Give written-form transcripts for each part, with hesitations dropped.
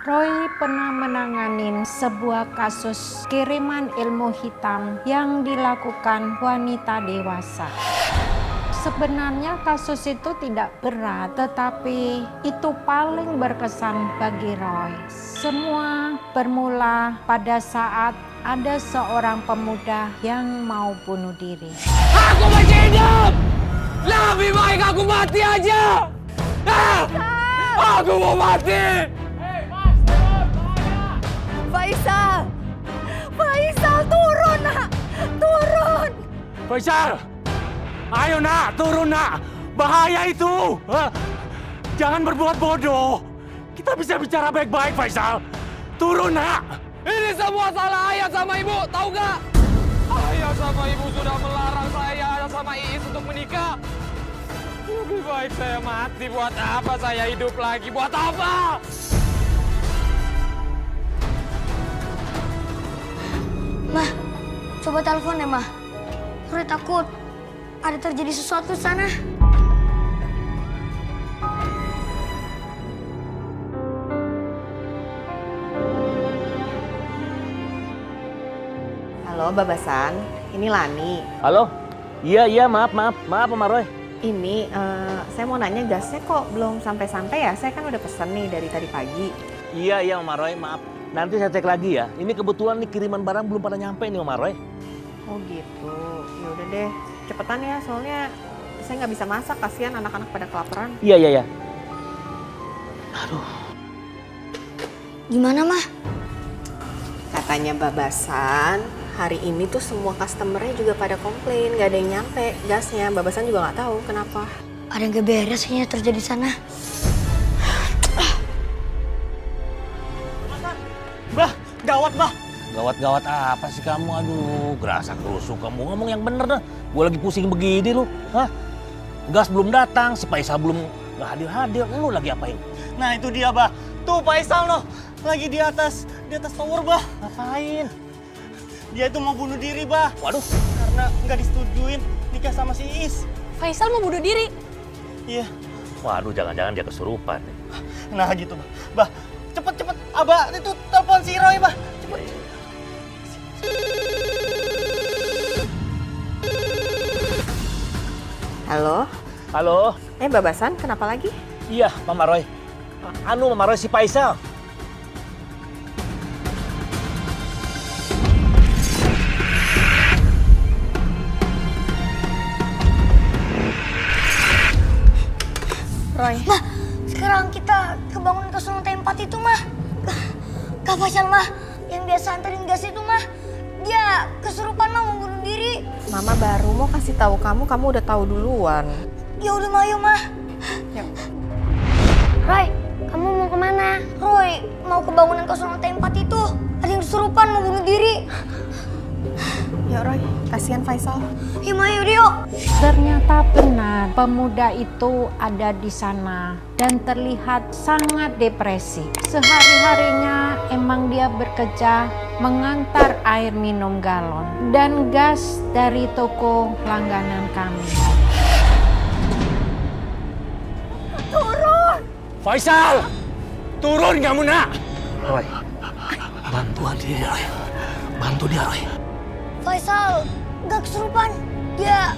Roy pernah menanganin sebuah kasus kiriman ilmu hitam yang dilakukan wanita dewasa. Sebenarnya kasus itu tidak berat, tetapi itu paling berkesan bagi Roy. Semua bermula pada saat ada seorang pemuda yang mau bunuh diri. Aku masih hidup! Lebih baik aku mati aja! Aku mau mati! Faisal! Faisal, turun nak! Turun! Faisal! Ayo nak, turun nak! Bahaya itu! Jangan berbuat bodoh! Kita bisa bicara baik-baik, Faisal! Turun nak! Ini semua salah ayah sama ibu, tahu gak? Ayah sama ibu sudah melarang saya sama Iis untuk menikah. Lebih baik saya mati, buat apa saya hidup lagi? Buat apa? Mah, coba telepon ya, Mah. Roy takut ada terjadi sesuatu di sana. Halo, Babasan. Ini Lani. Halo? Iya, maaf Om Roy. Ini, saya mau nanya gasnya kok belum sampai-sampai ya? Saya kan udah pesen nih dari tadi pagi. Iya Om Roy, maaf. Nanti saya cek lagi ya. Ini kebetulan nih kiriman barang belum pada nyampe nih Om Roy. Oh gitu. Ya udah deh, cepetan ya. Soalnya saya nggak bisa masak. Kasihan anak-anak pada kelaparan. Iya. Aduh. Gimana, Mah? Katanya Babasan, hari ini tuh semua customernya juga pada komplain. Nggak ada yang nyampe gasnya. Babasan juga nggak tahu kenapa. Ada yang gak beres kayaknya terjadi di sana. Bah, gawat bah. Gawat apa sih kamu? Aduh, gerasa kerusuk kamu. Ngomong yang bener dah. Gue lagi pusing begini lu. Hah? Gas belum datang, si Faisal belum nggak hadir-hadir. Lu lagi apain? Nah itu dia bah, tuh Faisal noh, lagi di atas tower bah. Ngapain? Dia itu mau bunuh diri bah. Waduh. Karena nggak disetujuin nikah sama si Iis. Faisal mau bunuh diri? Iya. Waduh, jangan-jangan dia kesurupan. Nah gitu bah. Bah, cepet abah itu telepon si Roy bah. Cepet. Halo? Halo? Babasan, kenapa lagi? Iya, Mama Roy. Mama Roy si Faisal. Roy. Mah, sekarang kita ke bangunan 0T4 itu, Mah. Kak Faisal, Mah, yang biasa anterin gas itu, Mah. Dia kesurupan, Mah, mau bunuh diri. Mama baru mau kasih tahu kamu udah tahu duluan. Ya udah, Mah, ayo, Mah. Yuk. Roy, kamu mau kemana? Roy, mau ke bangunan 0T4 itu. Ada yang kesurupan mau bunuh diri. Yuk Roy, kasihan Faisal. Ya, Mah, yuk, yuk. Ternyata benar pemuda itu ada di sana dan terlihat sangat depresi. Sehari-harinya emang dia bekerja mengantar air minum galon dan gas dari toko langganan kami. Faisal! Turun kamu nak! Roy, bantuan dia Roy. Bantu dia Roy. Faisal, gak kesurupan. Dia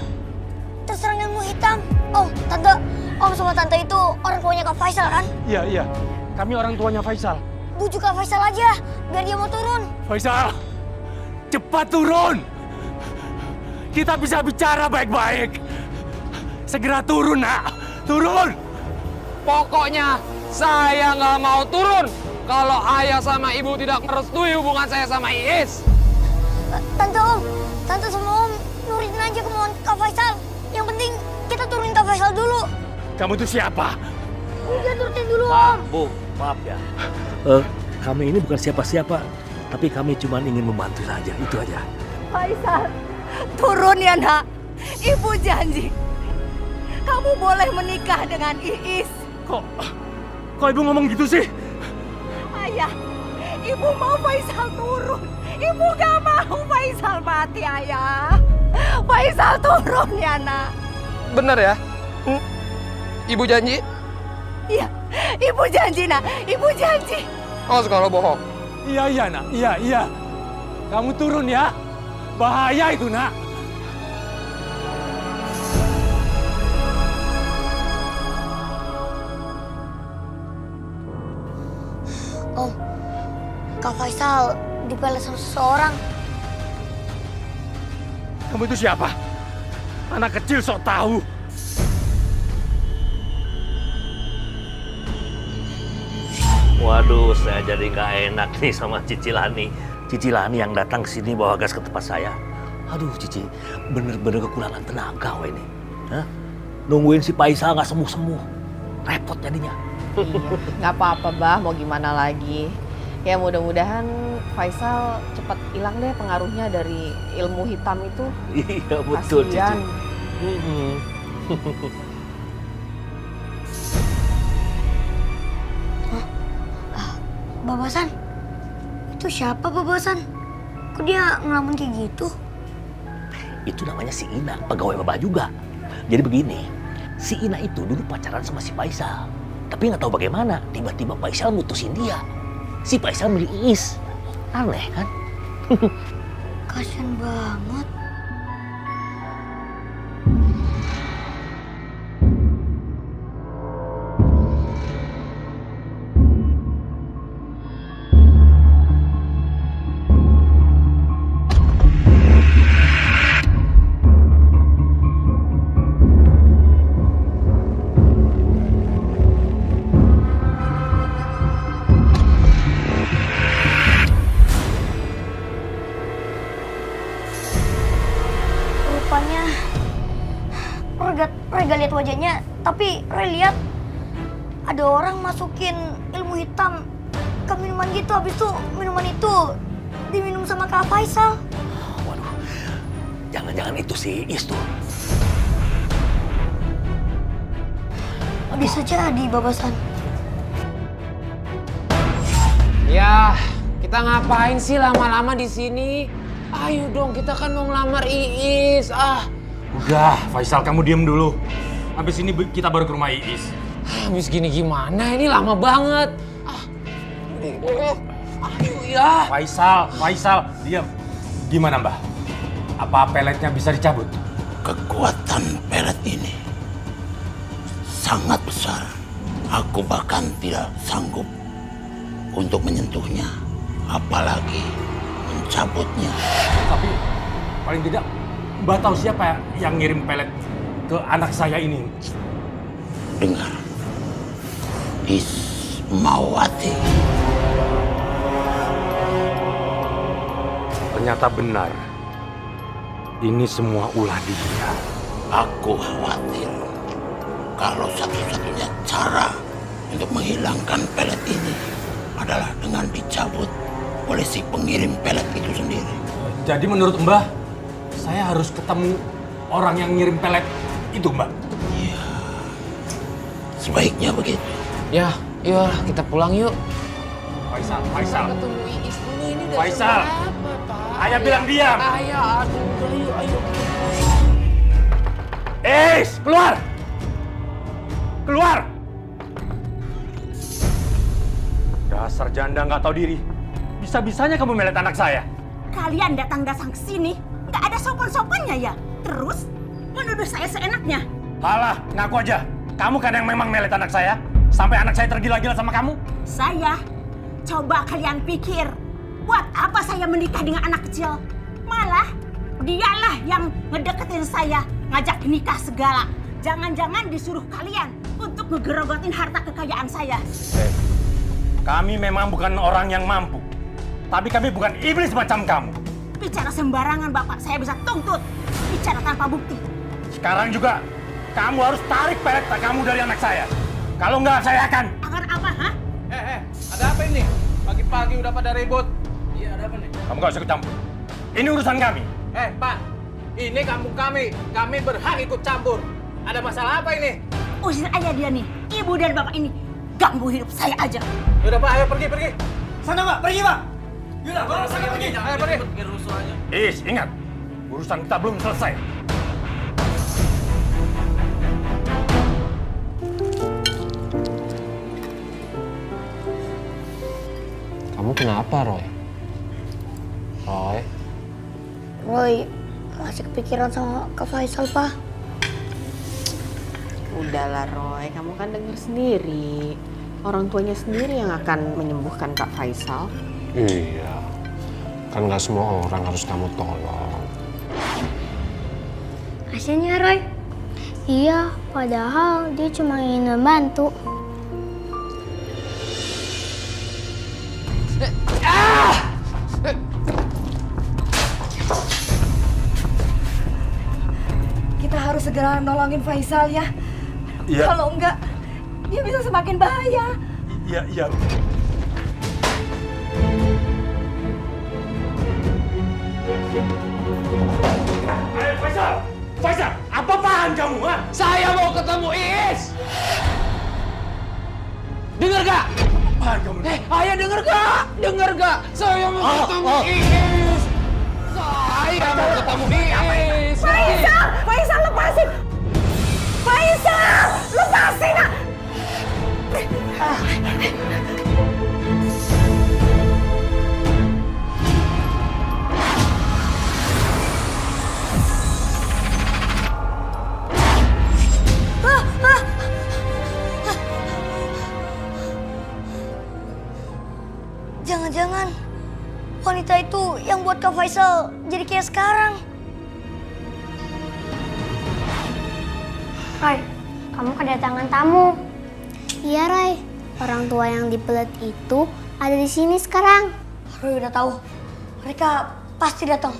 terserang ilmu hitam. Om, Tante. Om sama Tante itu orang tuanya Kak Faisal kan? Iya. Kami orang tuanya Faisal. Bujuk Kak Faisal aja, biar dia mau turun. Faisal! Cepat turun! Kita bisa bicara baik-baik. Segera turun nak! Turun! Pokoknya saya nggak mau turun kalau ayah sama ibu tidak merestui hubungan saya sama Iis. Tante Om, Tante sama Om nurutin aja kemauan Kak Faisal. Yang penting kita turunin Kak Faisal dulu. Kamu tuh siapa? Udah turutin dulu Om. Bu, maaf ya. Kami ini bukan siapa-siapa, tapi kami cuma ingin membantu saja, itu aja. Faisal, turun ya nak. Ibu janji, kamu boleh menikah dengan Iis. Kok ibu ngomong gitu sih? Ayah, ibu mau Faisal turun. Ibu gak mau Faisal mati, ayah. Faisal turun ya nak. Bener ya? Ibu janji? Iya, ibu janji nak. Ibu janji. Awas kalau bohong. Iya, nak. Iya. Kamu turun ya. Bahaya itu, nak. Om, Kak Faisal dipelet sama seseorang. Kamu itu siapa? Anak kecil sok tahu. Waduh, saya jadi nggak enak nih sama Cici Lani. Cici Lani yang datang ke sini bawa gas ke tempat saya. Aduh, Cici, bener-bener kekurangan tenaga wah ini. Hah? Nungguin si Faisal nggak sembuh-sembuh. Repot jadinya. Iya, nggak apa-apa, Bah. Mau gimana lagi? Ya mudah-mudahan Faisal cepat hilang deh pengaruhnya dari ilmu hitam itu. Iya, betul, Cici. Kasian. Babasan? Itu siapa Babasan? Kok dia ngelamun kayak gitu? Itu namanya si Ina, pegawai Babah juga. Jadi begini, si Ina itu dulu pacaran sama si Faisal. Tapi nggak tahu bagaimana, tiba-tiba Faisal mutusin dia. Si Faisal milih Iis. Aneh kan? Kasian banget. Rupanya Rega lihat wajahnya, tapi Re lihat ada orang masukin ilmu hitam ke minuman gitu. Habis itu minuman itu diminum sama Kak Faisal. Waduh, jangan-jangan itu si Iis tuh. Bisa jadi Babasan. Ya, kita ngapain sih lama-lama di sini? Ayo dong, kita kan mau ngelamar Iis. Udah, Faisal kamu diem dulu. Habis ini kita baru ke rumah Iis. Habis gini gimana? Ini lama banget. Ayo ya. Faisal, diam. Gimana, Mbah? Apa peletnya bisa dicabut? Kekuatan pelet ini sangat besar. Aku bahkan tidak sanggup untuk menyentuhnya, apalagi mencabutnya. Tapi paling tidak Mbah tahu siapa yang ngirim pelet ke anak saya ini. Dengar, Ismawati. Ternyata benar. Ini semua ulah dia. Aku khawatir kalau satu-satunya cara untuk menghilangkan pelet ini adalah dengan dicabut oleh si pengirim pelet itu sendiri. Jadi menurut Mbah, saya harus ketemu orang yang ngirim pelet itu, Mbah. Iya, sebaiknya begitu. Ya, yuk kita pulang yuk. Faisal. Ketemu Iis dulu ini udah Faisal. berapa, Pak? Ayah bilang diam. Ayah, aduh, ayo. Keluar! Keluar! Dasar janda nggak tahu diri. Bisa-bisanya kamu melet anak saya. Kalian datang-datang ke sini, nggak ada sopan-sopannya ya? Terus menuduh saya seenaknya. Alah, ngaku aja. Kamu kan yang memang melet anak saya. Sampai anak saya tergila-gila sama kamu. Saya, coba kalian pikir, buat apa saya menikah dengan anak kecil? Malah, dialah yang ngedeketin saya, ngajak nikah segala. Jangan-jangan disuruh kalian untuk ngegerogotin harta kekayaan saya. Kami memang bukan orang yang mampu. Tapi kami bukan iblis macam kamu. Bicara sembarangan, Bapak. Saya bisa tuntut. Bicara tanpa bukti. Sekarang juga, kamu harus tarik pelet kamu dari anak saya. Kalau nggak, saya akan... Akan apa, ha? Ada apa ini? Pagi-pagi udah pada ribut. Iya, ada apa nih? Kamu nggak usah ikut campur. Ini urusan kami. Pak. Ini kampung kami. Kami berhak ikut campur. Ada masalah apa ini? Usir aja dia nih. Ibu dan bapak ini ganggu hidup saya aja. Yaudah, Pak. Ayo pergi. Sana, Pak. Pergi, Pak. Yaudah, Pak. Sana pergi. Ayo pergi. Is, ingat. Urusan kita belum selesai. Kenapa, Roy? Roy? Roy masih kepikiran sama Kak Faisal, Pak. Udahlah Roy, kamu kan denger sendiri. Orang tuanya sendiri yang akan menyembuhkan Kak Faisal. Iya. Kan gak semua orang harus kamu tolong. Kasian ya, Roy. Iya, padahal dia cuma ingin membantu. Kita harus segera nolongin Faisal ya. Iya. Kalau enggak, dia bisa semakin bahaya. Iya. Ayo Faisal, apa-apaan kamu, ha? Saya mau ketemu Iis! Dengar gak? Apaan kamu? Ayah denger gak? Denger gak? Saya mau ketemu Iis! Saya mau ketemu Iis! Faisal lepasin! Faisal, lepasin! Jangan-jangan wanita itu yang buat Kak Faisal jadi kayak sekarang. Roy, kamu kedatangan tamu. Iya, Roy. Orang tua yang dipelet itu ada di sini sekarang. Roy udah tahu. Mereka pasti datang.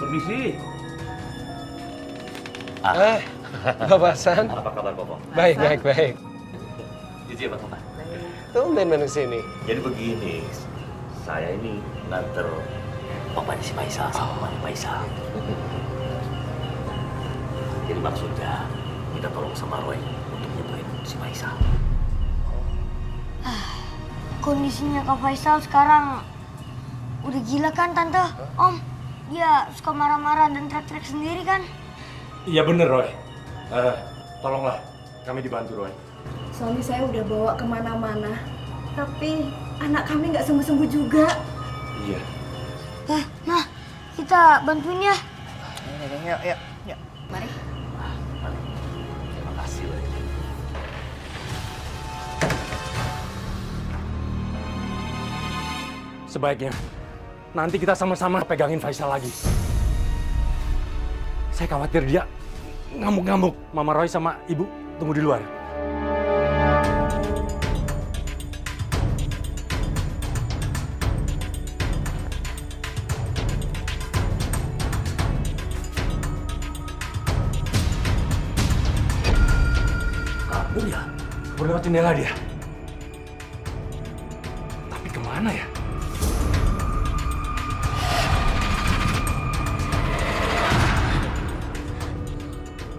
Permisi. Bapak Hasan. Apa kabar, Bobo? Baik. Izin, Pak Bapak. Tumben main kesini. Jadi begini, saya ini nganter bapaknya si Faisal sama mamanya Faisal. Jadi maksudnya minta tolong sama Roy untuk nyembuhin si Faisal. Kondisinya Kak Faisal sekarang udah gila kan, Tante? Om, dia suka marah-marah dan teriak-teriak sendiri kan? Iya bener, Roy. Tolonglah, kami dibantu, Roy. Suami saya udah bawa kemana-mana, tapi anak kami nggak sembuh-sembuh juga. Iya. Nah, kita bantuin ya. Yuk, mari. Terima kasih, Roy. Sebaiknya nanti kita sama-sama pegangin Faisal lagi. Saya khawatir dia ngamuk-ngamuk. Mama Roy sama Ibu tunggu di luar. Kabur ya? Kabur lewat jendela dia. Tapi kemana ya?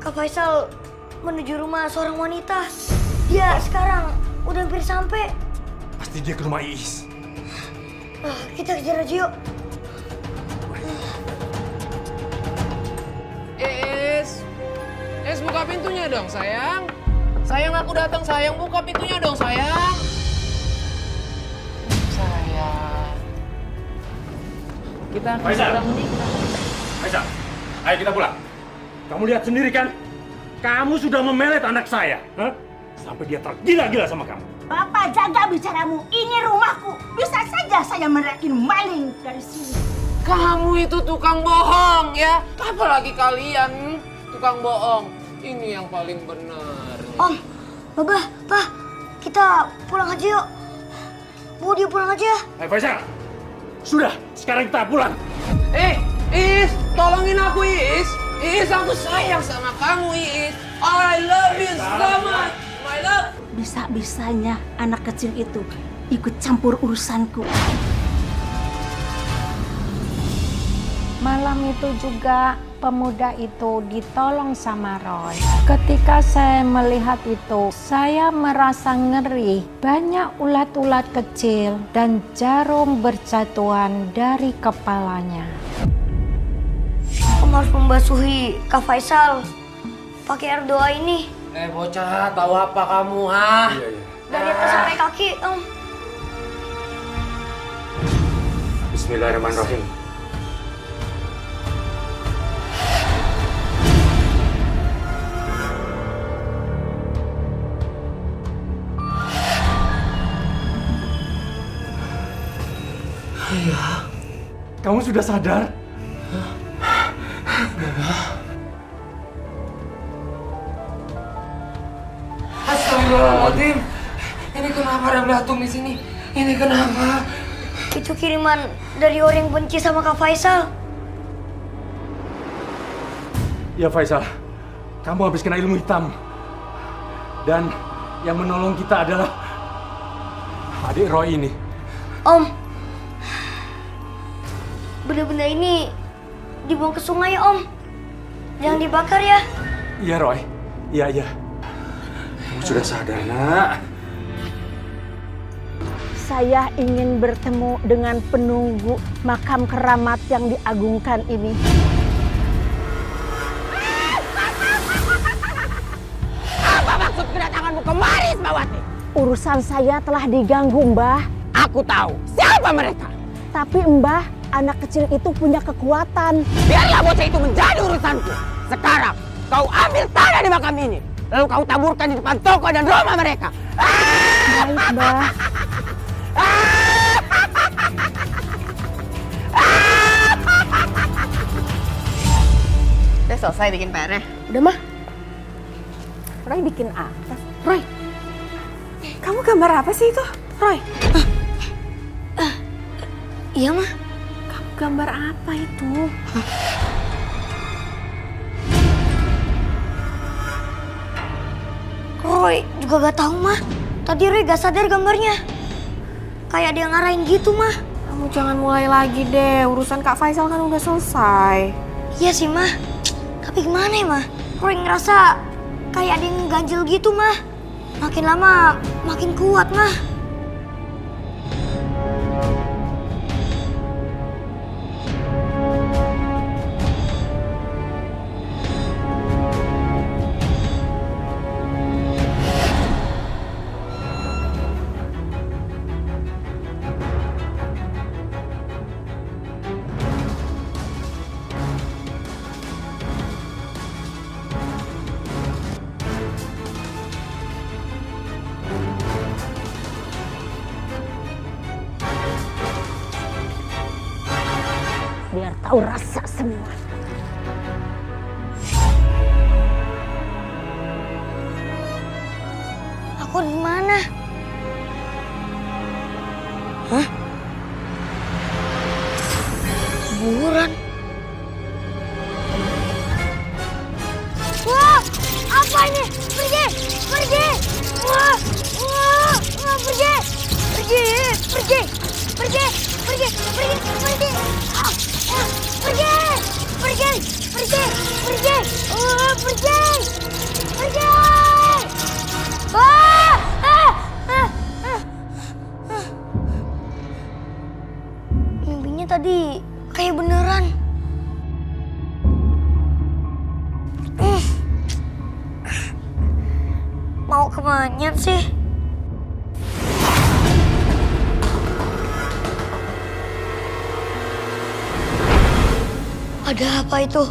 Kak Faisal menuju rumah seorang wanita. Dia sekarang udah hampir sampai. Pasti dia ke rumah Iis. Kita kejar aja yuk. Iis buka pintunya dong, sayang. Sayang, aku datang, sayang. Buka pintunya dong, sayang. Sayang. Kita akan segera menikah. Faisal, ayo kita pulang. Kamu lihat sendiri kan? Kamu sudah memelet anak saya. Hah? Sampai dia tergila-gila sama kamu. Bapak jaga bicaramu, ini rumahku. Bisa saja saya meneriakin maling dari sini. Kamu itu tukang bohong, ya. Apalagi kalian tukang bohong. Ini yang paling benar. Om, Baba, Pa, kita pulang aja yuk. Bawa dia pulang aja. Ayo Faisal, sudah. Sekarang kita pulang. Iis, tolongin aku, Iis. Iis, aku sayang sama kamu, Iis. I love you so much, my love. Bisa-bisanya anak kecil itu ikut campur urusanku. Malam itu juga pemuda itu ditolong sama Roy. Ketika saya melihat itu, saya merasa ngeri. Banyak ulat-ulat kecil dan jarum berjatuhan dari kepalanya. Om harus membasuhi Kak Faisal pakai air doa ini. Bocah, tahu apa kamu, ha? Dari atas sampai kaki, Om. Bismillahirrahmanirrahim. Ayah. Kamu sudah sadar? Astagfirullahaladzim. Ini kenapa ada belatung di sini? Ini kenapa? Itu kiriman dari orang yang benci sama Kak Faisal. Ya Faisal, kamu habis kena ilmu hitam. Dan yang menolong kita adalah adik Roy ini. Om, benda-benda ini dibuang ke sungai, Om. Jangan dibakar ya. Iya Roy, iya. Kamu sudah sadar, nak? Saya ingin bertemu dengan penunggu makam keramat yang diagungkan ini. Apa maksud kedatanganmu kemari, Ismawati? Urusan saya telah diganggu, Mbah. Aku tahu siapa mereka. Tapi Mbah, anak kecil itu punya kekuatan. Biarlah bocah itu menjadi urusanku. Sekarang kau ambil tanah di makam ini, lalu kau taburkan di depan toko dan rumah mereka. Baik, Mbah. Udah selesai bikin PR-nya? Udah, Mah. Roy bikin apa? Roy, kamu gambar apa sih itu? Roy, Iya, Mah. kamu gambar apa itu? Roy juga gak tahu, Mah. Tadi Roy gak sadar gambarnya. Kayak dia ngarahin gitu, Mah. Kamu jangan mulai lagi deh, urusan Kak Faisal kan udah selesai. Iya sih, Mah. Tapi gimana ya, Mah? Roy ngerasa kayak ada yang ganjel gitu, Mah. Makin lama makin kuat, Mah. Biar tahu rasa semua. Aku di mana? Hah? Kuburan. Wah, apa ini? Pergi, pergi. Wah, pergi, pergi, pergi, pergi, pergi, pergi, pergi. Pergi, pergi, pergi, pergi, pergi, pergi. Mimpinya tadi kayak beneran. Mau kemana sih? Ada apa itu?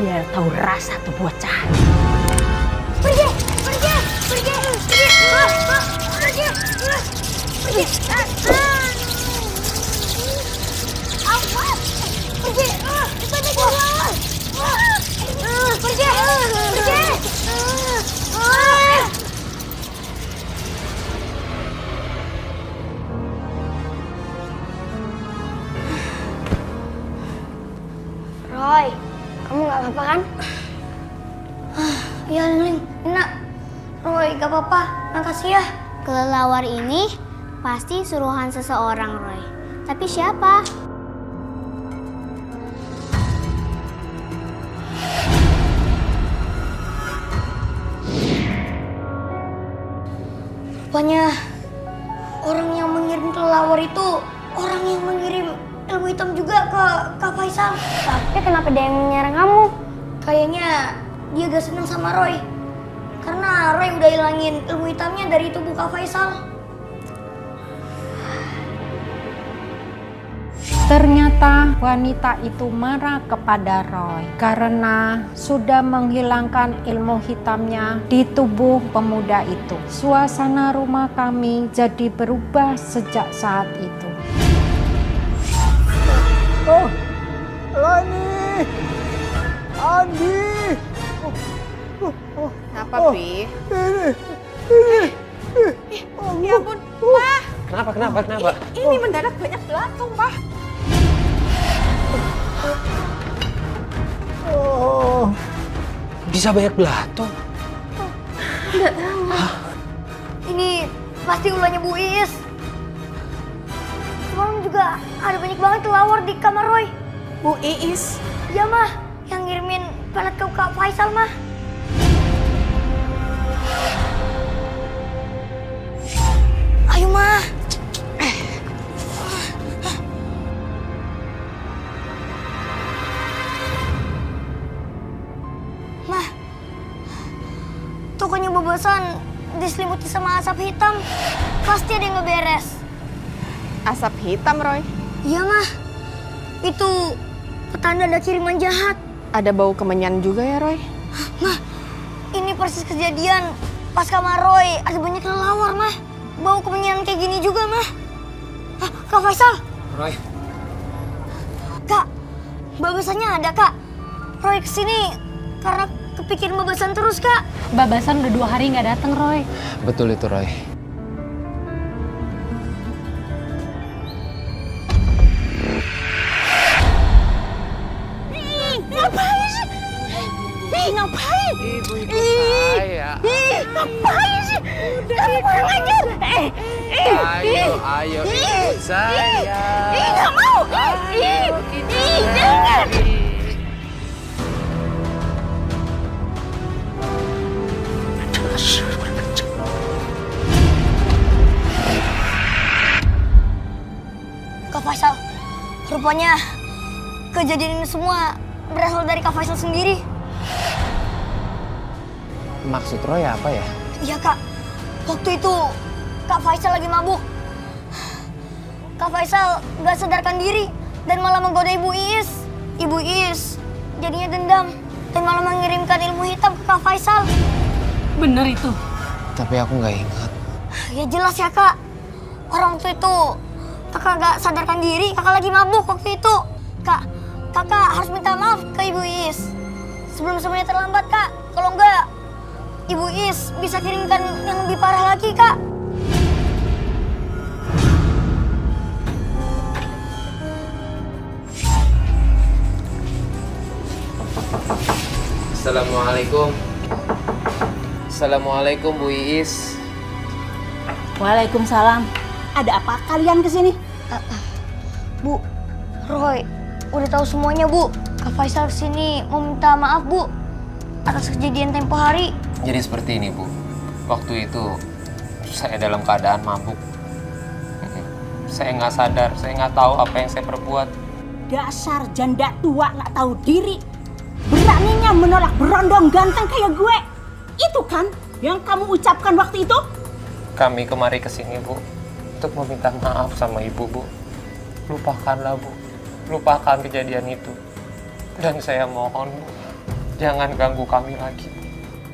Biar tahu rasa tuh bocah. Pergi, pergi, pergi, pergi, pergi, pergi, pergi. Roy, kamu nggak apa-apa kan? Iya, Ling, Nina. Roy, gak apa-apa. Makasih ya. Kelelawar ini pasti suruhan seseorang, Roy. Tapi siapa? Rupanya orang yang mengirim kelelawar itu orang yang mengirim ilmu hitam juga ke Kak Faisal. Tapi kenapa dia yang menyerang kamu? Kayaknya dia gak seneng sama Roy. Karena Roy udah hilangin ilmu hitamnya dari tubuh Kak Faisal. Ternyata wanita itu marah kepada Roy karena sudah menghilangkan ilmu hitamnya di tubuh pemuda itu. Suasana rumah kami jadi berubah sejak saat itu. Oh, Lani, Andi. Kenapa, Pi? Ya ampun, Pak. Kenapa? Ini mendadak banyak belatung, Pak. Oh, Bisa banyak belatung. Nggak tahu. Ini pasti ulahnya Bu Iis. Semalam juga ada banyak banget kelelawar di kamar Roy. Bu Iis? Iya, Mah. Yang ngirimin pelet ke Kak Faisal, Mah. Ayo, Mah. Mah, tokonya Babasan diselimuti sama asap hitam. Pasti ada yang nggak beres. Asap hitam, Roy. Iya, Mah. Itu petanda ada kiriman jahat. Ada bau kemenyan juga ya, Roy? Mah, ini persis kejadian pas kamar Roy ada banyak kelelawar, Mah. Bau kemenyan kayak gini juga, Mah. Kak Faisal. Roy. Kak, Babasannya ada, Kak. Roy kesini karena kepikiran Babasan terus, Kak. Babasan udah 2 hari nggak datang, Roy. Betul itu, Roy. Ngapain sih? Ngapain? Ibu saya. Ngapain sih? Kamu kurang ajar. Ayo ikut saya. Nggak mau. Jangan. Kak Faisal, rupanya kejadian ini semua berasal dari Kak Faisal sendiri. Maksud Roy apa ya? Iya, Kak. Waktu itu Kak Faisal lagi mabuk. Kak Faisal gak sadarkan diri dan malah menggoda Ibu Iis. Ibu Iis jadinya dendam dan malah mengirimkan ilmu hitam ke Kak Faisal. Bener itu. Tapi aku nggak ingat. Ya jelas ya, Kak. Orang tua itu kakak gak sadarkan diri, kakak lagi mabuk waktu itu. Kakak harus minta maaf ke Ibu Iis. Sebelum semuanya terlambat, Kak. Kalau enggak, Ibu Iis bisa kirimkan yang lebih parah lagi, Kak. Assalamualaikum. Assalamualaikum, Bu Iis. Waalaikumsalam. Ada apa kalian kesini? Bu, Roy udah tahu semuanya, Bu. Kak Faisal kesini mau minta maaf, Bu, atas kejadian tempo hari. Jadi seperti ini, Bu. Waktu itu saya dalam keadaan mabuk. Saya nggak sadar, saya nggak tahu apa yang saya perbuat. Dasar janda tua nggak tahu diri. Beraninya menolak berondong ganteng kayak gue. Itu kan yang kamu ucapkan waktu itu? Kami kemari ke sini, Bu, untuk meminta maaf sama Ibu, Bu. Lupakanlah, Bu. Lupakan kejadian itu. Dan saya mohon, Bu, jangan ganggu kami lagi.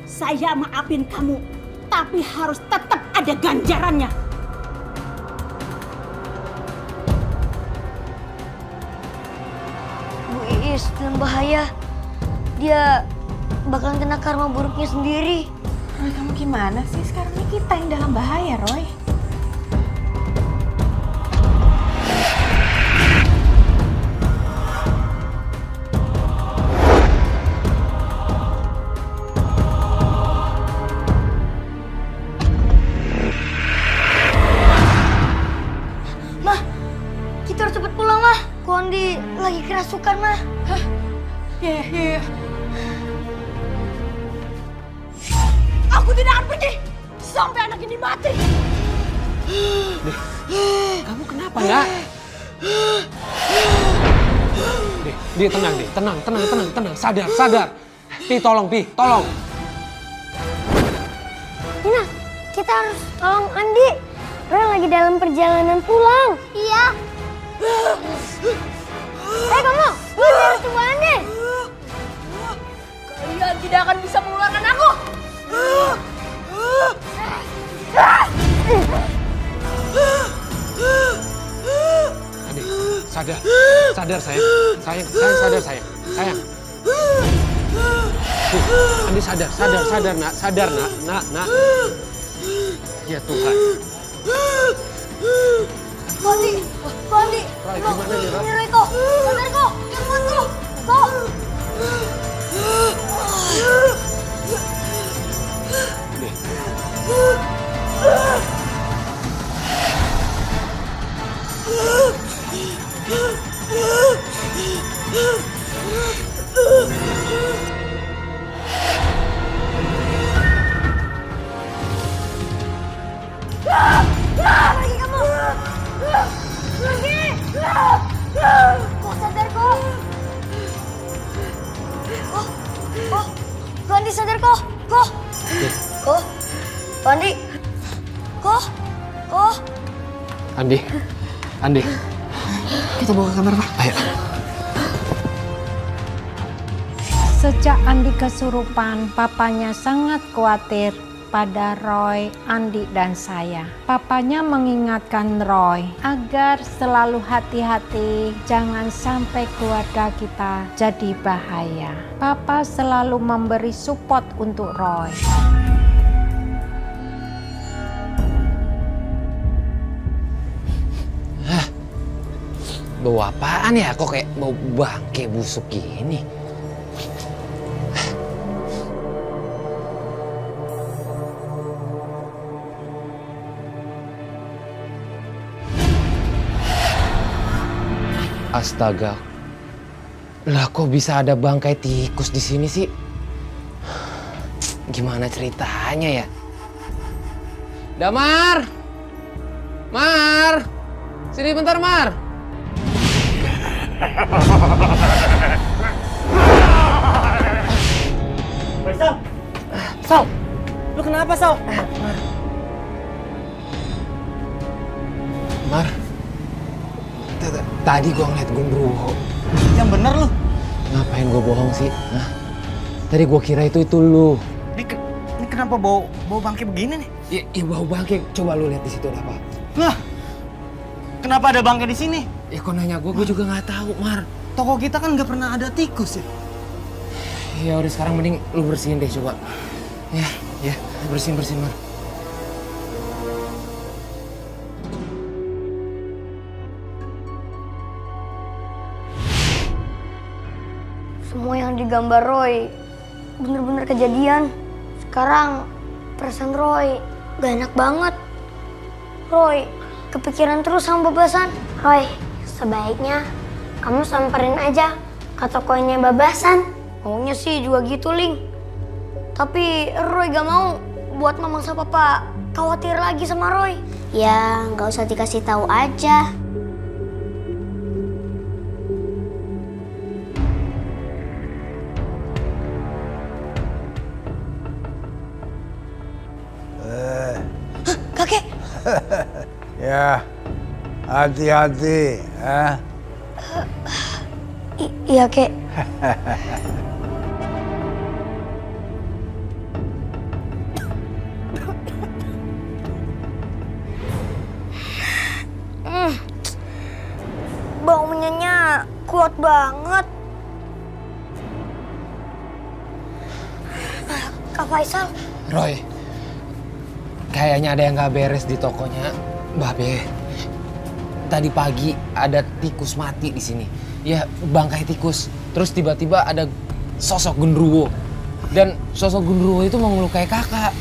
Saya maafin kamu, tapi harus tetap ada ganjarannya. Iris dalam bahaya. Dia bakalan kena karma buruknya sendiri. Roy, kamu gimana sih? Sekarang ini kita yang dalam bahaya, Roy. Mah, kita harus cepet pulang, Mah. Kondi lagi kerasukan, Mah. Hah? Iya. Aku tidak akan pergi sampai anak ini mati. Kamu kenapa nggak? Dia tenang deh, tenang. Sadar. Pi, tolong. Nina, kita harus tolong Andi. Roy lagi dalam perjalanan pulang. Iya. Kamu, lu harus tunggu Andi. Kalian tidak akan bisa mengeluarkan aku. Andi, sadar sayang, sadar sayang. Andi sadar nak. Ya Tuhan. Kondi. Roy, gimana nih, Roy? Ini Roy kok. Sadar kok. Jangan kok. Lagi kamu. Lagi. Kok sadar kok. Kondi sadar kok. Kok. Kondi. Kok. Andi. Kita bawa ke kamar, Pak. Ayo. Sejak Andi kesurupan, papanya sangat khawatir pada Roy, Andi, dan saya. Papanya mengingatkan Roy agar selalu hati-hati, jangan sampai keluarga kita jadi bahaya. Papa selalu memberi support untuk Roy. Bau apaan ya? Kok kayak bau bangke busuk gini? Astaga. Lah kok bisa ada bangkai tikus di sini sih? Gimana ceritanya ya? Damar! Mar! Sini bentar, Mar! Sal! Lu kenapa, Sal? Mar, tadi gua ngeliat Gundruwo. Yang bener lu. Ngapain gua bohong sih? Hah? Tadi gua kira itu lu. Ini kenapa bau bangke begini nih? Ya bau bangke. Coba lu lihat di situ ada apa? Lah, kenapa ada bangke di sini? Ya kok nanya gua juga nggak tahu, Mar. Toko kita kan nggak pernah ada tikus ya. Ya udah sekarang mending lu bersihin deh coba. Ya, bersihin Mar. Semua yang digambar Roy bener-bener kejadian. Sekarang perasaan Roy gak enak banget. Roy kepikiran terus sama Babasan. Roy, sebaiknya kamu samperin aja ke tokonya Babasan. Maunya sih juga gitu, Ling. Tapi Roy gak mau buat Mamang sama Papa khawatir lagi sama Roy. Ya, nggak usah dikasih tahu aja. Kakek. Ya, hati-hati, ya. Iya, Kek. Bau menyenyak kuat banget. Kak Faisal. Roy, kayaknya ada yang gak beres di tokonya Mbak Be. Tadi pagi ada tikus mati di sini. Ya, bangkai tikus. Terus tiba-tiba ada sosok genderuwo. Dan sosok genderuwo itu mau ngelukai kakak.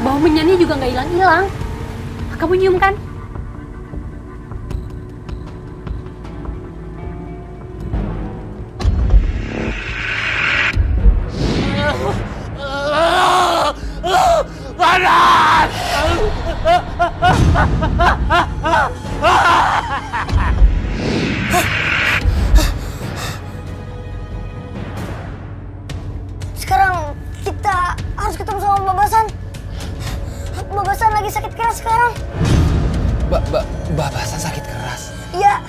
Bau menyanyi juga nggak hilang-hilang. Kamu nyium kan? Panas! Sekarang kita harus ketemu sama Babasan. Babasan lagi sakit keras sekarang. Babasan sakit keras? Iya.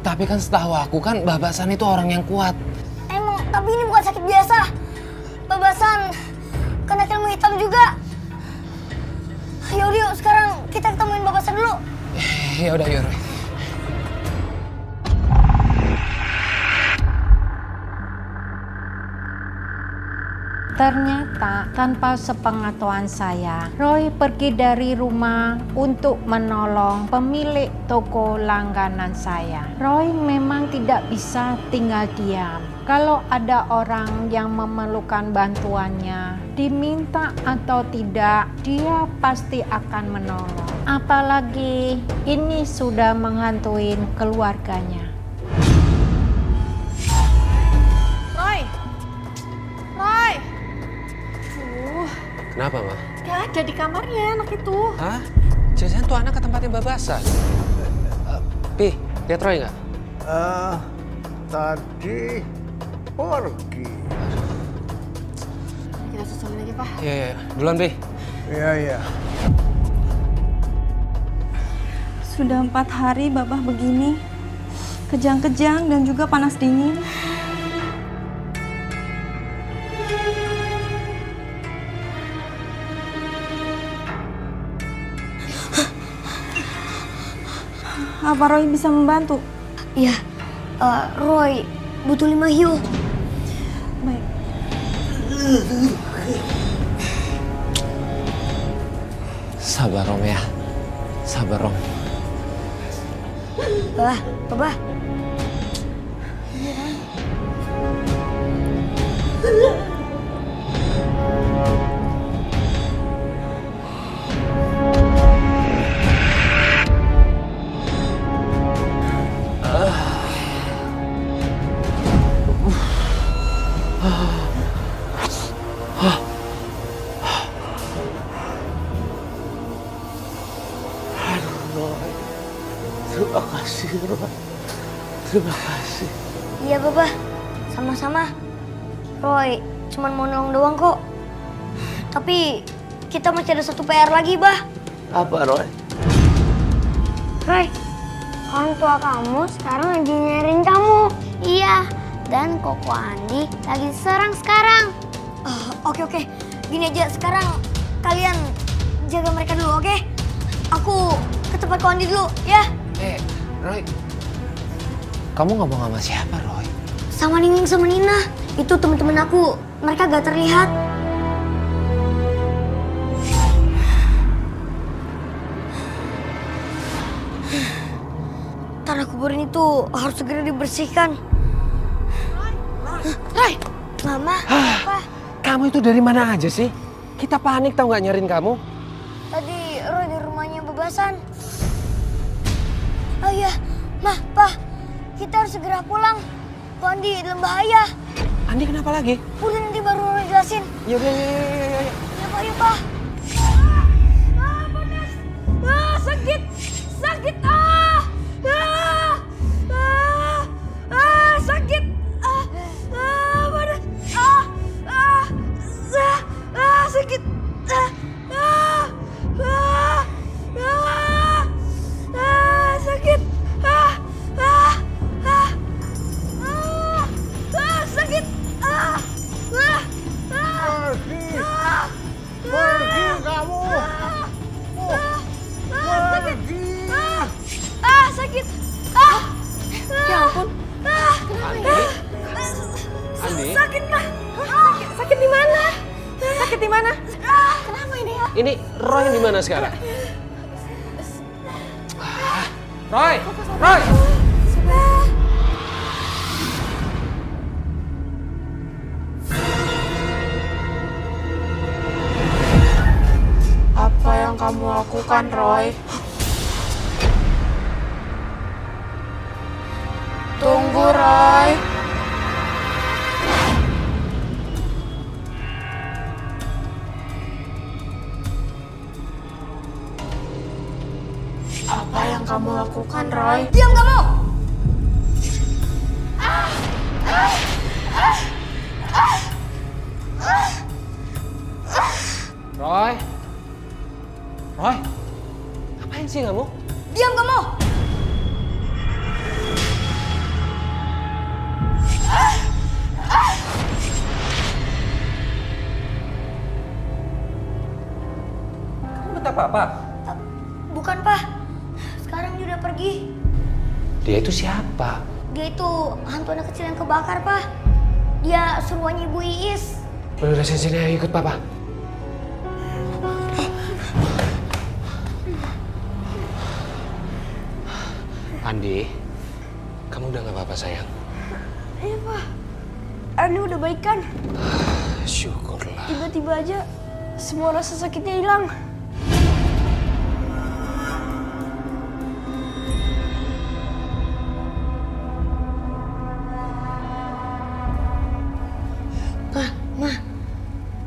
Tapi kan setahu aku kan Babasan itu orang yang kuat. Emang, tapi ini bukan sakit biasa. Babasan kena ilmu hitam juga. Yaudah yuk, sekarang kita ketemuin Babasan dulu. Ya udah, yuk. Ternyata tanpa sepengetahuan saya, Roy pergi dari rumah untuk menolong pemilik toko langganan saya. Roy memang tidak bisa tinggal diam. Kalau ada orang yang memerlukan bantuannya, diminta atau tidak, dia pasti akan menolong. Apalagi ini sudah menghantuin keluarganya. Roy! Roy! Kenapa, Ma? Gak ada di kamarnya anak itu. Hah? Jangan tuh anak ke tempatnya Babasan. Pi, lihat Roy nggak? Tadi pergi. Kita susulin aja, Pak. Iya. Duluan, Pi. Iya. Sudah 4 hari Babah begini. Kejang-kejang dan juga panas dingin. Apa Roy bisa membantu? Iya, Roy butuh 5 hiu. Baik. Sabar, Rom ya. Sabar, Rom. Babah. Terima kasih, Roy. Terima kasih. Iya, Babah. Sama-sama. Roy cuman mau nolong doang kok. Tapi kita masih ada satu PR lagi, Bah. Apa, Roy? Roy, orang tua kamu sekarang lagi nyariin kamu. Iya, dan Koko Andi lagi diserang sekarang. Oke. Gini aja, sekarang kalian jaga mereka dulu, oke? Aku ke tempat Ko Andi dulu, ya? Roy. Kamu ngomong sama siapa, Roy? Sama Ningning sama Nina. Itu teman-teman aku. Mereka gak terlihat. Tanah kuburan itu harus segera dibersihkan. Roy! Mama, apa? Kamu itu dari mana aja sih? Kita panik tau nggak nyariin kamu? Tadi Roy di rumahnya Babasan. Oh iya, Mah, Pa. Kita harus segera pulang. Ko Andi dalam bahaya. Andi kenapa lagi? Udah nanti baru Roy jelasin. Yaudah. Ya, Pa, yuk, Pa. Panas. Sakit. Sakit. Sakit. Panas. Sakit. Sakit. Sakit. Pergi kamu. Pergi. sakit di mana? Kenapa ini ya? Ini Roy di mana sekarang? Roy! Roy! Apa yang kamu lakukan, Roy? Tunggu, Roy. Apa yang kamu lakukan, Roy? Diam kamu! Roy? Roy? Ngapain sih kamu? Diam kamu! Kamu bentak Papa? Bukan, Pak. Sekarang dia udah pergi. Dia itu siapa? Dia itu hantu anak kecil yang kebakar, Pak. Dia suruhannya Ibu Iis. Udah sini, ayo ikut Papa. Andi, kamu udah gak apa-apa sayang? Iya, Pak. Andi udah baikan. Syukurlah. Tiba-tiba aja semua rasa sakitnya hilang. Ma,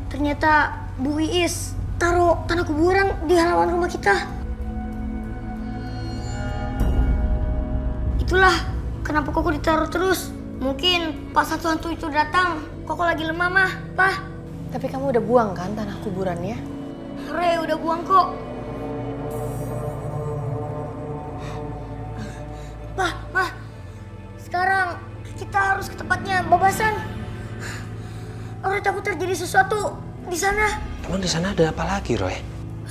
ternyata Bu Iis taruh tanah kuburan di halaman rumah kita. Itulah kenapa Koko ditaruh terus. Mungkin pas hantu-hantu itu datang, Koko lagi lemah, Mah. Pak. Tapi kamu udah buang kan tanah kuburannya? Re, udah buang kok. Pak, Mah. Sekarang kita harus ke tempatnya Babasan. Roy takut terjadi sesuatu di sana. Emang di sana ada apa lagi, Roy?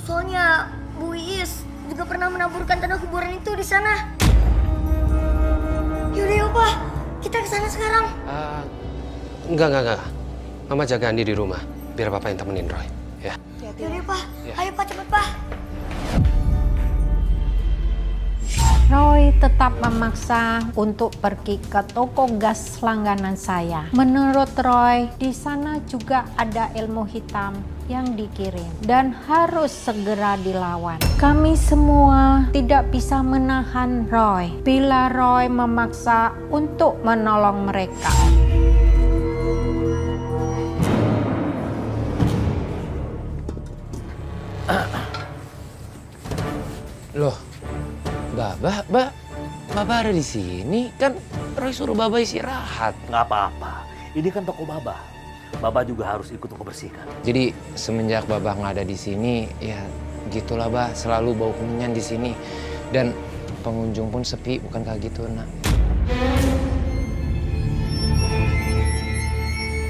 Soalnya Bu Iis juga pernah menaburkan tanah kuburan itu di sana. Yaudah yuk, Pak. Kita ke sana sekarang. Enggak. Mama jaga Andi di rumah. Biar Papa yang temenin Roy, ya. Yaudah, Pak. Ya. Ayo, Pak, cepet, Pak. Roy tetap memaksa untuk pergi ke toko gas langganan saya. Menurut Roy, di sana juga ada ilmu hitam yang dikirim dan harus segera dilawan. Kami semua tidak bisa menahan Roy bila Roy memaksa untuk menolong mereka. Loh, Baba ada di sini kan? Roy suruh Baba istirahat. Nggak apa-apa. Ini kan toko Baba. Baba juga harus ikut membersihkan. Jadi semenjak Baba nggak ada di sini, ya gitulah Bah. Selalu bau kemenyan di sini dan pengunjung pun sepi, bukan kayak gitu, Nak.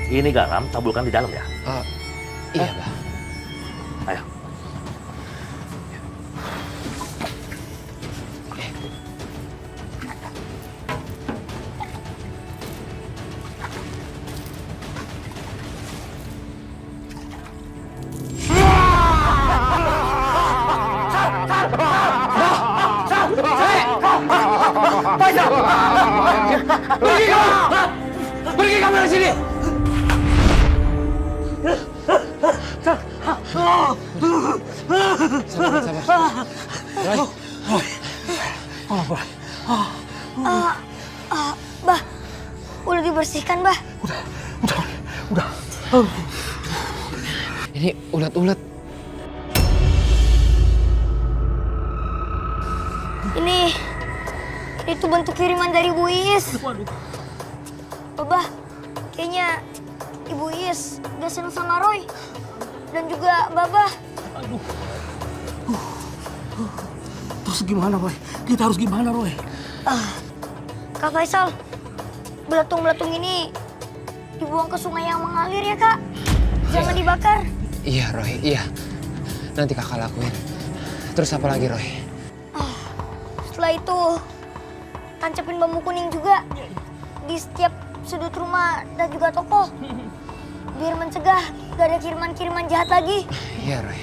Ini garam taburkan di dalam ya. Iya, Bah. Ayo. Pergi kamu dari sini! Sabar. Roy. Bah, udah dibersihkan, Bah. Udah. Ini ulat-ulat. Itu bentuk kiriman dari Bu Iis. Bah, kayaknya Ibu Iis gak senang sama Roy. Dan juga Baba. Terus gimana, Roy? Kita harus gimana, Roy? Kak Faisal, belatung-belatung ini dibuang ke sungai yang mengalir ya, Kak. Jangan dibakar. Iya, Roy. Iya. Nanti kakak lakuin. Terus apa lagi, Roy? Setelah itu, tancapin bambu kuning juga di setiap sudut rumah dan juga toko. biar mencegah gak ada kiriman-kiriman jahat lagi. Iya, Roy.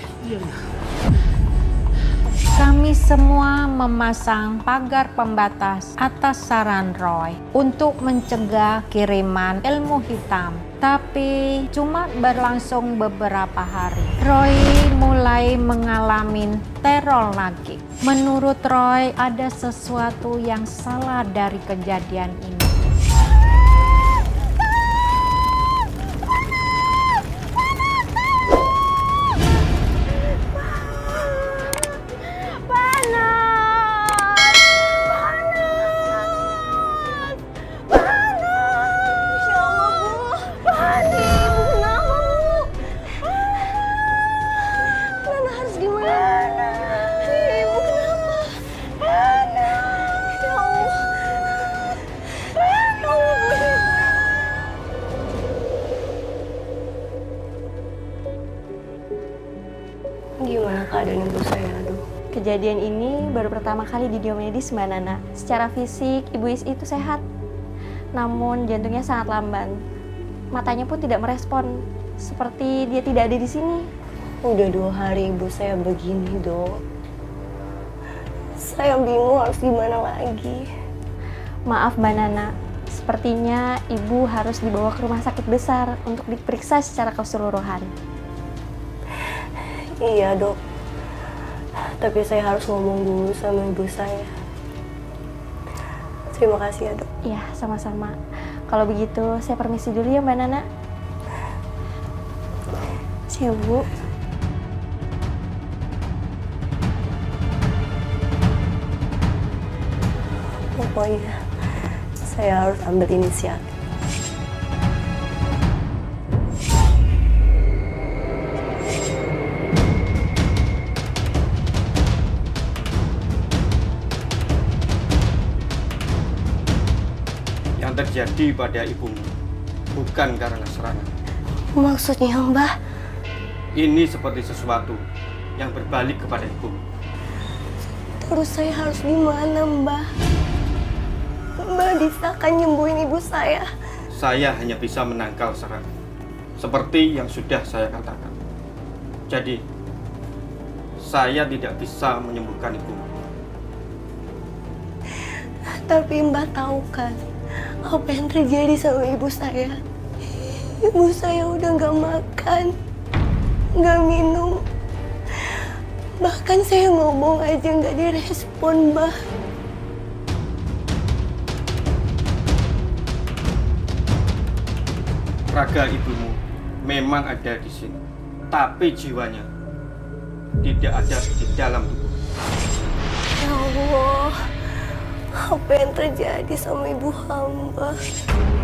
Kami semua memasang pagar pembatas atas saran Roy untuk mencegah kiriman ilmu hitam. Tapi cuma berlangsung beberapa hari. Roy mulai mengalami teror lagi. Menurut Roy ada sesuatu yang salah dari kejadian ini. Gimana keadaan ibu saya, aduh? Kejadian ini baru pertama kali di Diomedes, Mbak Nana. Secara fisik, Ibu Is itu sehat. Namun jantungnya sangat lamban. Matanya pun tidak merespon. Seperti dia tidak ada di sini. Udah 2 hari ibu saya begini, Dok. Saya bingung harus gimana lagi. Maaf, Mbak Nana. Sepertinya Ibu harus dibawa ke rumah sakit besar untuk diperiksa secara keseluruhan. Iya, Dok. Tapi saya harus ngomong dulu sama ibu saya. Terima kasih ya, Dok. Iya, sama-sama. Kalau begitu, saya permisi dulu ya, Mbak Nana. Siap, Bu. Pokoknya, saya harus ambil inisiatif. Yang terjadi pada ibumu bukan karena serangan. Maksudnya, Mbah? Ini seperti sesuatu yang berbalik kepada ibumu. Terus saya harus gimana, Mbah? Mbah bisa kan nyembuhin ibu saya? Saya hanya bisa menangkal serangan, seperti yang sudah saya katakan. Jadi, saya tidak bisa menyembuhkan ibumu. Tapi Mbah tahu kan apa yang terjadi sama ibu saya? Ibu saya udah gak makan, gak minum. Bahkan saya ngomong aja gak direspon, Mbah. Raga ibumu memang ada di sini, tapi jiwanya tidak ada di dalam tubuh. Ya Allah, apa yang terjadi sama ibu hamba?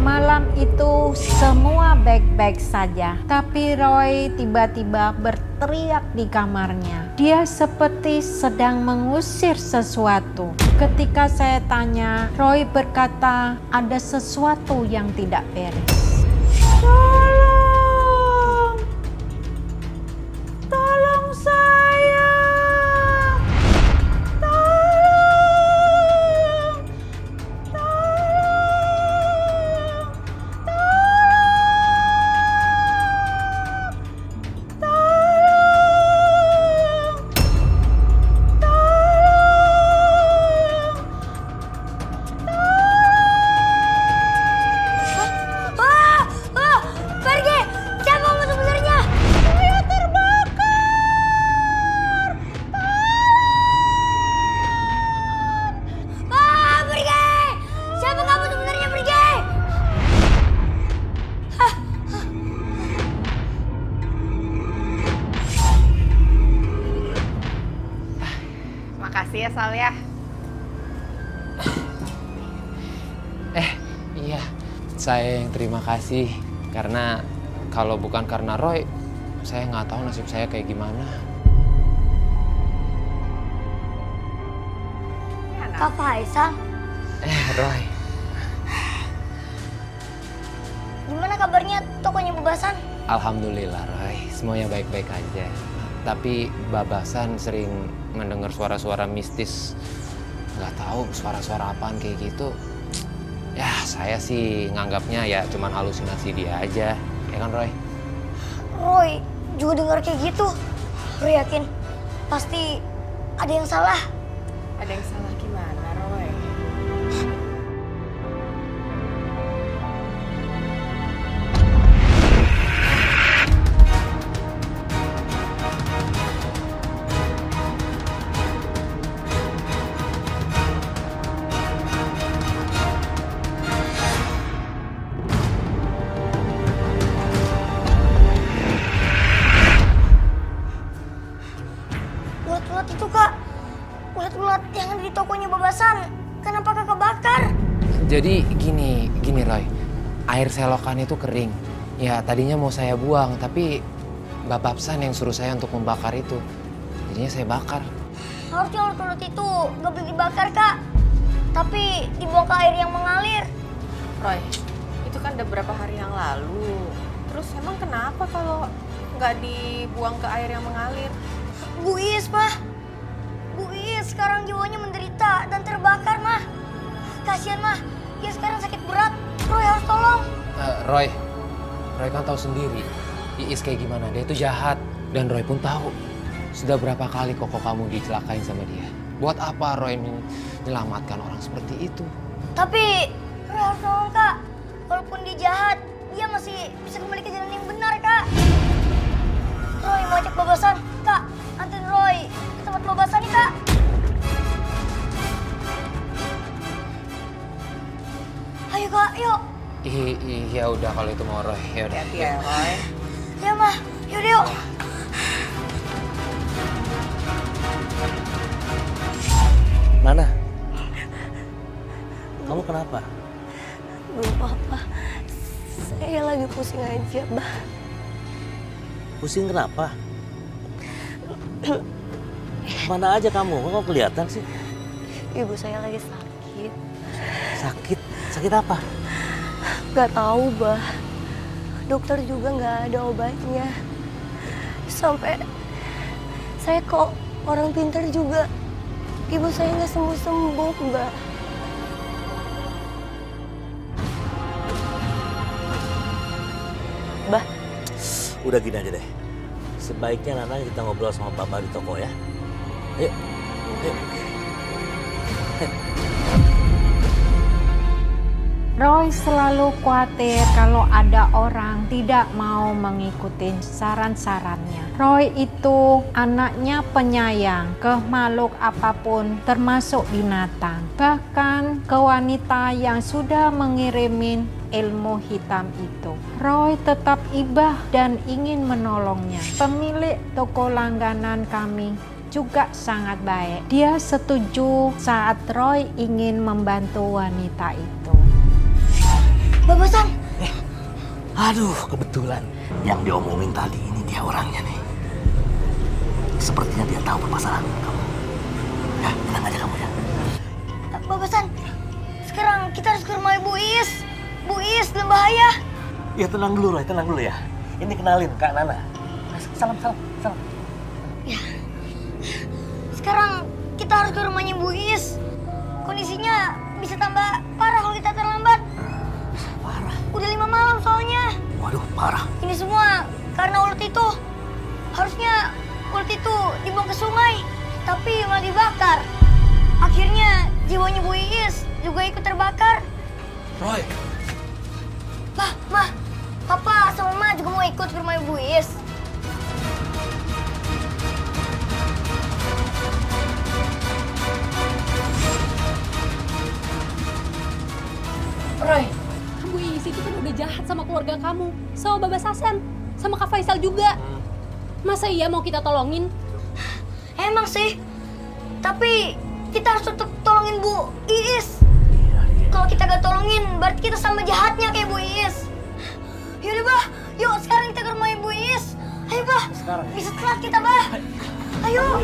Malam itu semua baik-baik saja, tapi Roy tiba-tiba berteriak di kamarnya. Dia seperti sedang mengusir sesuatu. Ketika saya tanya, Roy berkata ada sesuatu yang tidak beres. Tolong! Tolong saya! Tolong! Pergi! Siapa kamu sebenarnya? Saya terbakar! Pergi! Siapa kamu sebenarnya? Pergi! Makasih ya, Sal ya. Iya, saya yang terima kasih. Karena kalau bukan karena Roy, saya nggak tahu nasib saya kayak gimana. Kak Faisal, Roy. gimana kabarnya tokonya Babasan? Alhamdulillah, Roy. Semuanya baik-baik aja. Tapi Babasan sering mendengar suara-suara mistis. Nggak tahu suara-suara apaan kayak gitu. Ya, saya sih nganggapnya ya cuman halusinasi dia aja. Ya kan, Roy? Roy juga dengar kayak gitu. Roy yakin pasti ada yang salah. Ada yang salah gimana, Roy? Ulat-ulat itu, Kak. Ulat-ulat yang ada di tokonya Babasan. Kenapa Kakak bakar? Jadi gini Roy. Air selokan itu kering. Ya tadinya mau saya buang, tapi Mbak Babsan yang suruh saya untuk membakar itu. Jadinya saya bakar. Harusnya ulat-ulat itu nggak boleh dibakar, Kak. Tapi dibuang ke air yang mengalir. Roy, itu kan udah berapa hari yang lalu. Terus emang kenapa kalau nggak dibuang ke air yang mengalir? Bu Is, Mah. Bu Is sekarang jiwanya menderita dan terbakar, Mah. Kasihan, Mah. Dia sekarang sakit berat. Roy harus tolong. Roy kan tahu sendiri Iis kayak gimana. Dia itu jahat dan Roy pun tahu. Sudah berapa kali koko kamu dicelakain sama dia. Buat apa Roy menyelamatkan orang seperti itu? Tapi Roy harus tolong, Kak. Walaupun dia jahat, dia masih bisa kembali ke jalan yang benar, Kak. Roy mau ajak Babasan, Kak. Anterin Roy ke tempat Babasan nih, Kak. Ayo, Kak, yuk. Iya udah kalau itu mau Roy. Ya udah. Hati-hati ya, Roy. Ya, Mah. Yaudah, yuk. Nana, kamu kenapa? Belum apa-apa. Saya lagi pusing aja, Bah. Pusing kenapa? Mana aja kamu? Kok kelihatan sih? Ibu saya lagi sakit. Sakit? Sakit apa? Gak tahu, Bah. Dokter juga nggak ada obatnya. Sampai saya kok orang pintar juga. Ibu saya nggak sembuh-sembuh, Mbak. Bah, udah gini aja deh. Sebaiknya Nana kita ngobrol sama Papa di toko ya. Yuk, yuk. Roy selalu khawatir kalau ada orang tidak mau mengikuti saran-sarannya. Roy itu anaknya penyayang ke makhluk apapun termasuk binatang. Bahkan ke wanita yang sudah mengirimin ilmu hitam itu. Roy tetap ibah dan ingin menolongnya. Pemilik toko langganan kami juga sangat baik. Dia setuju saat Roy ingin membantu wanita itu. Babasan. Aduh, kebetulan yang diomongin tadi ini dia orangnya nih. Sepertinya dia tahu permasalahan kamu. Ya, tenang aja kamu ya. Babasan, sekarang kita harus ke rumah Ibu Is. Bu Is dalam bahaya. Ya tenang dulu, Roy, tenang dulu ya. Ini kenalin Kak Nana. Salam. Ya. Sekarang kita harus ke rumahnya Bu Is. Kondisinya bisa tambah parah kalau kita terlambat. Parah? Udah 5 malam soalnya. Waduh, parah. Ini semua karena ulat itu. Harusnya ulat itu dibuang ke sungai, tapi malah dibakar. Akhirnya jiwanya Bu Is juga ikut terbakar. Roy. Mah, Papa sama Mama juga mau ikut ke rumah Ibu Is. Roy, kamu Iis itu kan udah jahat sama keluarga kamu, sama Babas Hasan, sama Kak Faisal juga. Masa iya mau kita tolongin? Emang sih, tapi kita harus tetap tolongin Bu Iis. Kalau kita gak tolongin, berarti kita sama jahatnya kayak Bu Iis. Yaudah, Bah, yuk sekarang kita ke rumah Ibu Iis. Ayo, Bah, bisa telat kita, Bah. Ayo.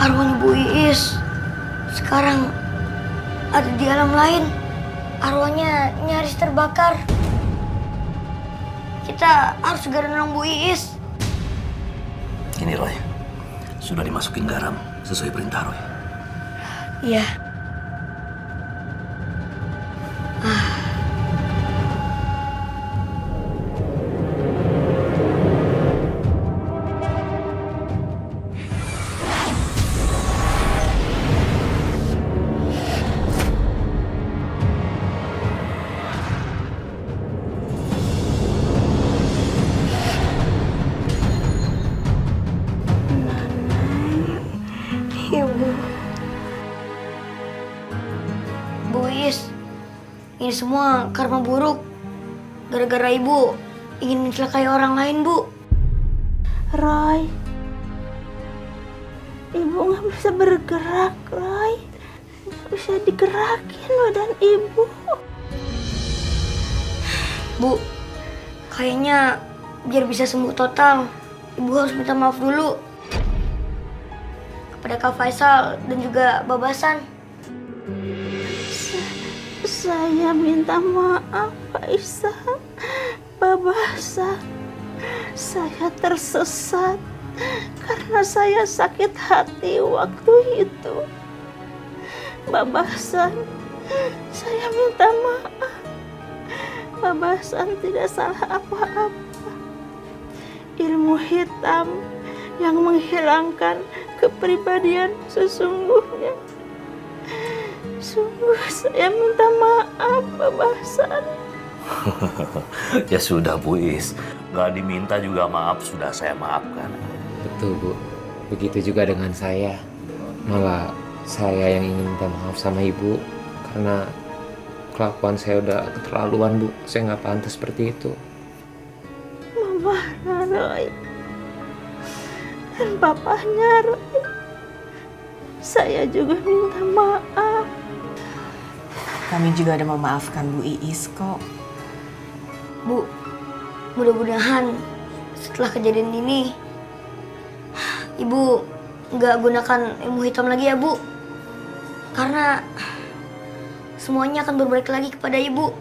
Arwahnya Bu Iis sekarang ada di alam lain. Arwahnya nyaris terbakar. Kita harus segera nolong Bu Iis. Ini Roy, sudah dimasukin garam sesuai perintah Roy. Iya. Ibu. Bu Iis, ini semua karma buruk. Gara-gara ibu ingin mencelakai orang lain, Bu. Roy, ibu nggak bisa bergerak, Roy. Nggak bisa digerakin badan ibu. Bu, kayaknya biar bisa sembuh total, ibu harus minta maaf dulu kepada Kak Faisal dan juga Babasan. Saya minta maaf, Faisal, Babasan. Saya tersesat karena saya sakit hati waktu itu. Babasan, saya minta maaf. Babasan tidak salah apa-apa. Ilmu hitam yang menghilangkan kepribadian sesungguhnya. Sungguh saya minta maaf, Babasan. Ya sudah Bu Is, nggak diminta juga maaf, sudah saya maafkan. Betul Bu, begitu juga dengan saya. Malah saya yang ingin minta maaf sama Ibu karena kelakuan saya udah keterlaluan Bu. Saya nggak pantas seperti itu. Mama Roy dan papahnya Roy, saya juga minta maaf. Kami juga udah memaafkan Bu Iis kok. Bu, mudah-mudahan setelah kejadian ini ibu nggak gunakan ilmu hitam lagi ya, Bu. Karena semuanya akan berbalik lagi kepada ibu.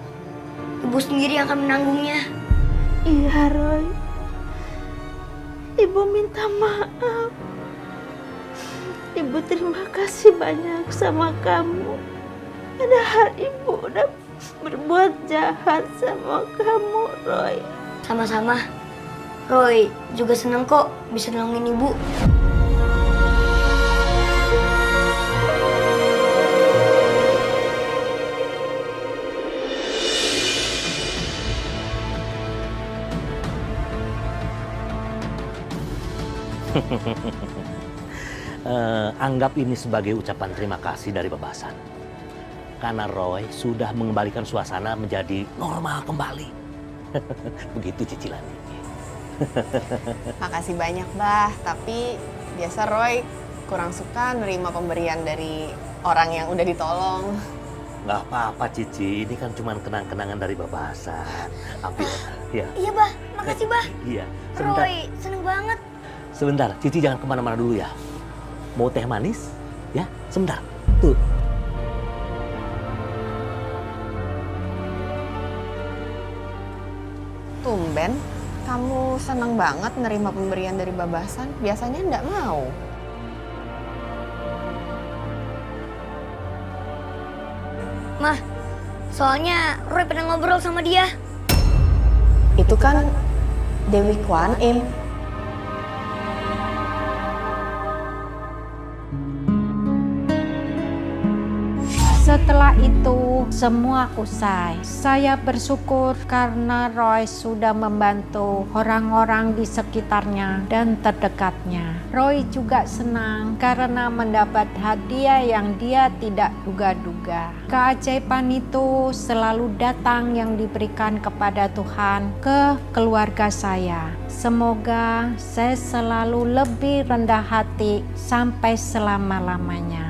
Ibu sendiri yang akan menanggungnya. Iya, Roy. Ibu minta maaf. Ibu terima kasih banyak sama kamu. Padahal ibu udah berbuat jahat sama kamu, Roy. Sama-sama. Roy juga senang kok bisa nolongin ibu. Anggap ini sebagai ucapan terima kasih dari Babasan. Karena Roy sudah mengembalikan suasana menjadi normal kembali. Begitu cicilannya. Makasih banyak, Bah. Tapi biasa Roy kurang suka nerima pemberian dari orang yang udah ditolong. Nggak apa-apa, Cici. Ini kan cuma kenang-kenangan dari Babasan. Ambil. Ya. Iya, Bah. Makasih, Bah. Iya. Sebentar. Roy, seneng banget. Sebentar, Cici jangan kemana-mana dulu ya. Mau teh manis? Ya, sebentar. Tuh. Tumben, kamu senang banget nerima pemberian dari Babasan. Biasanya nggak mau. Mah, soalnya Roy pernah ngobrol sama dia. Itu kan Dewi Kwan Im. Setelah itu semua usai. Saya bersyukur karena Roy sudah membantu orang-orang di sekitarnya dan terdekatnya. Roy juga senang karena mendapat hadiah yang dia tidak duga-duga. Keajaiban itu selalu datang yang diberikan kepada Tuhan ke keluarga saya. Semoga saya selalu lebih rendah hati sampai selama-lamanya.